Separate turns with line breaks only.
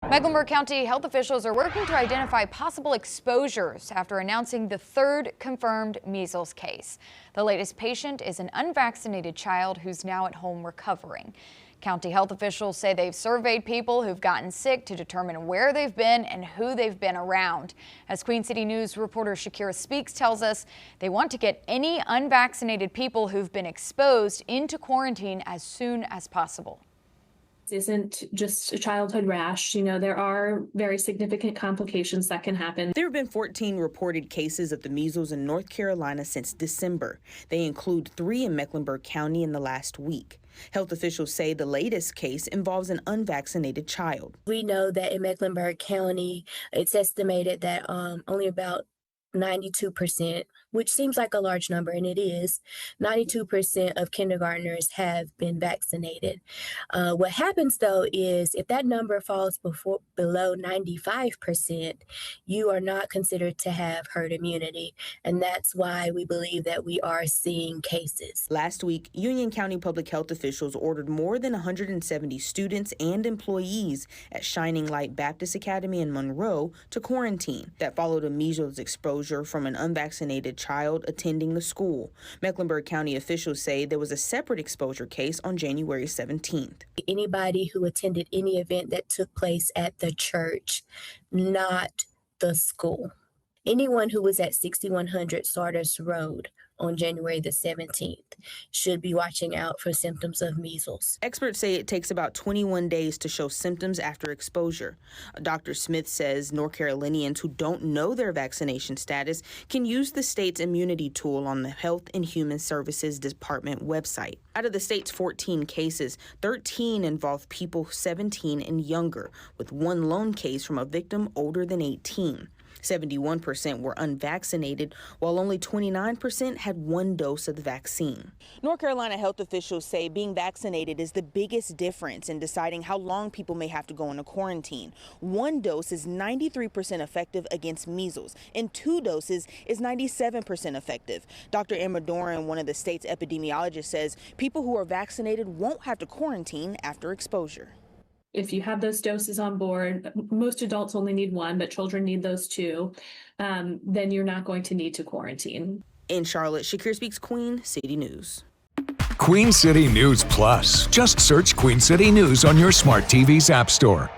Mecklenburg County health officials are working to identify possible exposures after announcing the third confirmed measles case. The latest patient is an unvaccinated child who's now at home recovering. County health officials say they've surveyed people who've gotten sick to determine where they've been and who they've been around. As Queen City News reporter Shakira Speaks tells us, they want to get any unvaccinated people who've been exposed into quarantine as soon as possible.
Isn't just a childhood rash. There are very significant complications that can happen.
There have been 14 reported cases of the measles in North Carolina since December. They include 3 in Mecklenburg County in the last week. Health officials say the latest case involves an unvaccinated child.
We know that in Mecklenburg County, it's estimated that only about 92%, which seems like a large number, and it is, 92% of kindergartners have been vaccinated. What happens, though, is if that number falls below 95%, you are not considered to have herd immunity, and that's why we believe that we are seeing cases.
Last week, Union County public health officials ordered more than 170 students and employees at Shining Light Baptist Academy in Monroe to quarantine. That followed a measles exposure from an unvaccinated child attending the school. Mecklenburg County officials say there was a separate exposure case on January 17th.
Anybody who attended any event that took place at the church, not the school. Anyone who was at 6100 Sardis Road on January the 17th should be watching out for symptoms of measles.
Experts say it takes about 21 days to show symptoms after exposure. Dr. Smith says North Carolinians who don't know their vaccination status can use the state's immunity tool on the Health and Human Services Department website. Out of the state's 14 cases, 13 involve people 17 and younger, with one lone case from a victim older than 18. 71% were unvaccinated, while only 29% had one dose of the vaccine. North Carolina health officials say being vaccinated is the biggest difference in deciding how long people may have to go into quarantine. One dose is 93% effective against measles, and 2 doses is 97% effective. Dr. Emma Doran, one of the state's epidemiologists, says people who are vaccinated won't have to quarantine after exposure.
If you have those doses on board, most adults only need 1, but children need those 2, then you're not going to need to quarantine.
In Charlotte, Shakira Speaks, Queen City News.
Queen City News Plus. Just search Queen City News on your smart TV's app store.